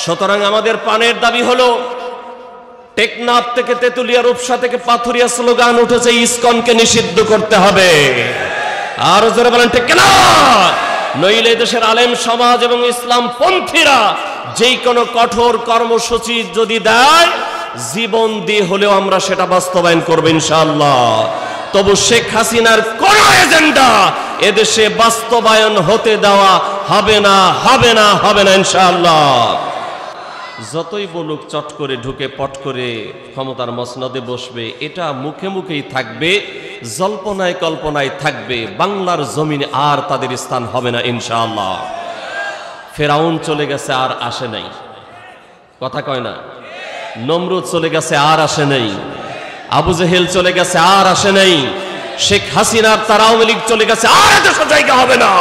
সুতরাং আমাদের প্রাণের দাবি হলো, টেকনাফ থেকে তেতুলিয়া, রূপসা থেকে পাথুরিয়া স্লোগান উঠেছে, ইসকনকে নিষিদ্ধ করতে হবে। আর জোরে বলেন ঠিক কিনা? নইলে দেশের আলেম সমাজ এবং ইসলাম পন্থীরা যেই কোনো কঠোর কর্মসূচি যদি দেয়, জীবন দিয়ে হলেও আমরা সেটা বাস্তবায়ন করব ইনশাআল্লাহ। তবু শেখ হাসিনার কোন এজেন্ডা এদেশে বাস্তবায়ন হতে দেওয়া হবে না, হবে না, হবে না ইনশাআল্লাহ। যতই বলুক চট করে ঢুকে পট করে ক্ষমতার মসনদে বসবে, এটা মুখে মুখেই থাকবে, জল্পনায় কল্পনায় থাকবে, বাংলার জমিনে আর তাদের স্থান হবে না ইনশাআল্লাহ। ফেরাউন চলে গেছে, আর আসে নাই, কথা কয় না। নমরুদ চলে গেছে, আর আসে নাই। আবু জেহেল চলে গেছে, আর আসে নাই। শেখ হাসিনার তার আওয়ামী লীগ চলে গেছে, আর দেশের জায়গা হবে না,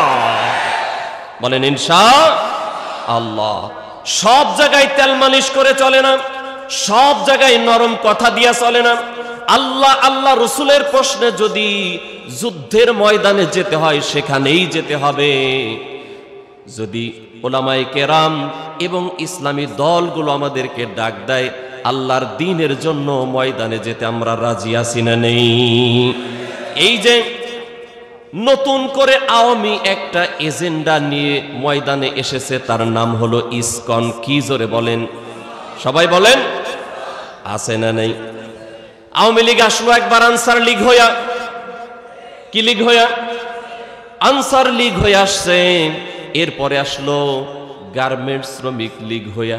বলেন ইনশাআল্লাহ। সব জায়গায় তেল মালিশ করে চলে না, সব জায়গায় নরম কথা দিয়া চলে না। আল্লাহ আল্লাহ রসুলের প্রশ্নে যদি যুদ্ধের ময়দানে যেতে হয়, সেখানেই যেতে হবে। যদি ওলামায়ে কেরাম এবং ইসলামী দলগুলো আমাদেরকে ডাক দেয়, আল্লাহর দ্বীনের জন্য ময়দানে যেতে আমরা রাজি আছি না নেই? এই যে নতুন করে আওয়ামী একটা এজেন্ডা নিয়ে ময়দানে এসেছে, তার নাম হলো ইসকন। কি জোরে বলেন, সবাই বলেন, আছে না নেই? আওয়ামী লীগ আসলো একবার আনসার লীগ হইয়া, কি লীগ হইয়া? আনসার লীগ হয়ে আসছে। এরপরে আসলো গার্মেন্টস শ্রমিক লীগ হইয়া,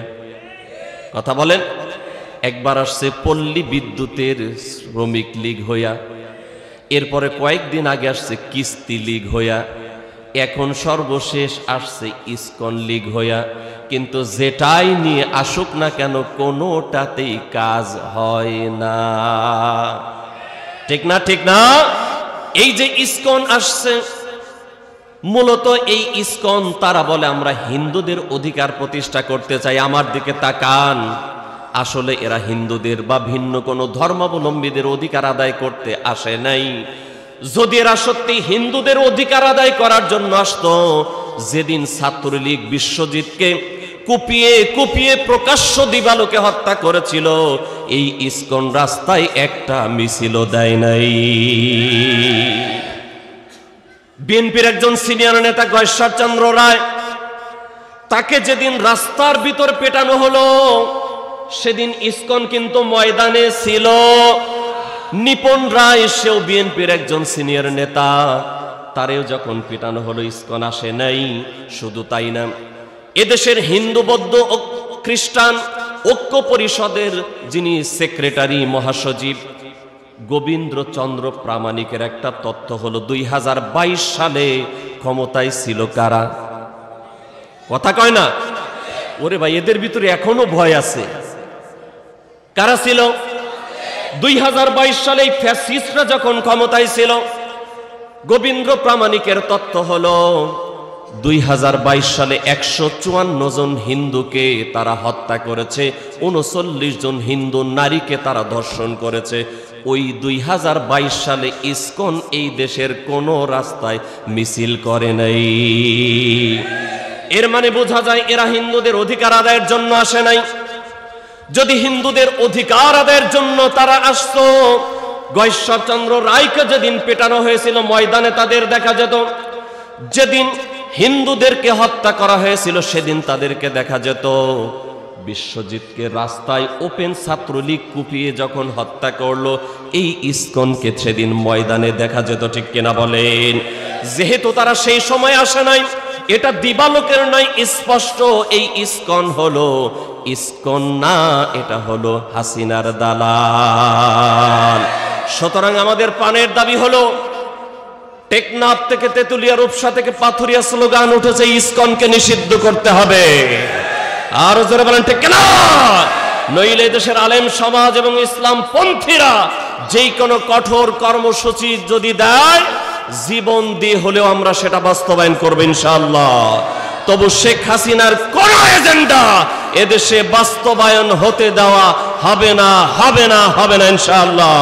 কথা বলেন। একবার আসছে পল্লী বিদ্যুতের শ্রমিক লীগ হইয়া। এরপরে কয়েকদিন আগে আসছে কিস্তি লীগ হইয়া। এখন সর্বশেষ আসছে ইসকন লীগ হইয়া। কিন্তু যেটাই নিয়ে আসুক না কেন, কোনোটাতেই কাজ হয় না, ঠিক না? ঠিক না? এই যে ইসকন আসছে, মূলত এই ইসকন তারা বলে আমরা হিন্দুদের অধিকার প্রতিষ্ঠা করতে চাই। আমার দিকে তাকান, আসলে এরা হিন্দুদের বা ভিন্ন কোনো ধর্মাবলম্বীদের অধিকার আদায় করতে আসে নাই। যদি এরা সত্যি হিন্দুদের অধিকার আদায় করার জন্য আসতো, যেদিন ছাত্রলীগ বিশ্বজিৎকে কুপিয়ে কুপিয়ে প্রকাশ্য দিবালোকে হত্যা করেছিল, এই ইসকন রাস্তায় একটা মিছিলও দেয় নাই। বিএনপির একজন সিনিয়র নেতা গয়েশ্বর চন্দ্র রায়, তাকে যেদিন রাস্তার ভিতর পেটানো হলো, সেদিন ইসকন কিন্তু ময়দানে ছিল। নিপন রায়, সেও বিএনপির একজন সিনিয়র নেতা, তারেও যখন পেটানো হলো, ইসকন আসে নাই। শুধু তাই না, এদেশের হিন্দু বৌদ্ধ ও খ্রিস্টান ঐক্য পরিষদের যিনি সেক্রেটারি মহাসচিব গোবিন্দ্রচন্দ্র প্রামাণিকের একটা তথ্য হলো, 2022 সালে ক্ষমতায় ছিল কারা? কথা কয় না? ওরে ভাই, এদের ভিতরে এখনো ভয় আছে। কারা ছিল? 2022 সালে ফ্যাসিস্টরা যখন ক্ষমতায় ছিল, গোবিন্দ্র প্রামাণিকের তথ্য হলো 2022 সালে 154 জন হিন্দুকে তারা হত্যা করেছে, 39 জন হিন্দু নারীকে তারা ধর্ষণ করেছে। ওই 2022 সালে ইসকন এই দেশের কোন রাস্তায় মিছিল করে নাই। এর মানে বোঝা যায় এরা হিন্দুদের অধিকার আদায়ের জন্য আসে নাই। যদি হিন্দুদের অধিকার আদায়ের জন্য তারা আসতো, গয়েশ্বর চন্দ্র রায়কে যেদিন পেটানো হয়েছিল ময়দানে তাদের দেখা যেত, যেদিন হিন্দুদেরকে হত্যা করা হয়েছিল সেদিন তাদেরকে দেখা যেত। বিশ্বজিৎকে রাস্তায় ওপেন ছাত্রলীগ কুপিয়ে যখন হত্যা করলো, এই ইসকনকে সেদিন ময়দানে দেখা যেত, ঠিক কিনা বলেন? যেহেতু তারা সেই সময় আসে নাই, এটা দিবালোকের নয়, স্পষ্ট এই ইসকন হলো ইসকন না, এটা হলো হাসিনার দালাল। সুতরাং আমাদের প্রাণের দাবি হলো, টেকনাফ থেকে তেতুলিয়া, রূপসা থেকে পাথুরিয়া স্লোগান উঠেছে, ইসকনকে নিষিদ্ধ করতে হবে। আর জোরে বলেন ঠিক কিনা? নইলে দেশের আলেম সমাজ এবং ইসলাম পন্থীরা যেই কোনো কঠোর কর্মসূচি যদি দেয়, জীবন দিয়ে হলেও আমরা সেটা বাস্তবায়ন করব ইনশাআল্লাহ। তবু শেখ হাসিনার কোন এজেন্ডা এদেশে বাস্তবায়ন হতে দেওয়া হবে না, হবে না, হবে না ইনশাআল্লাহ।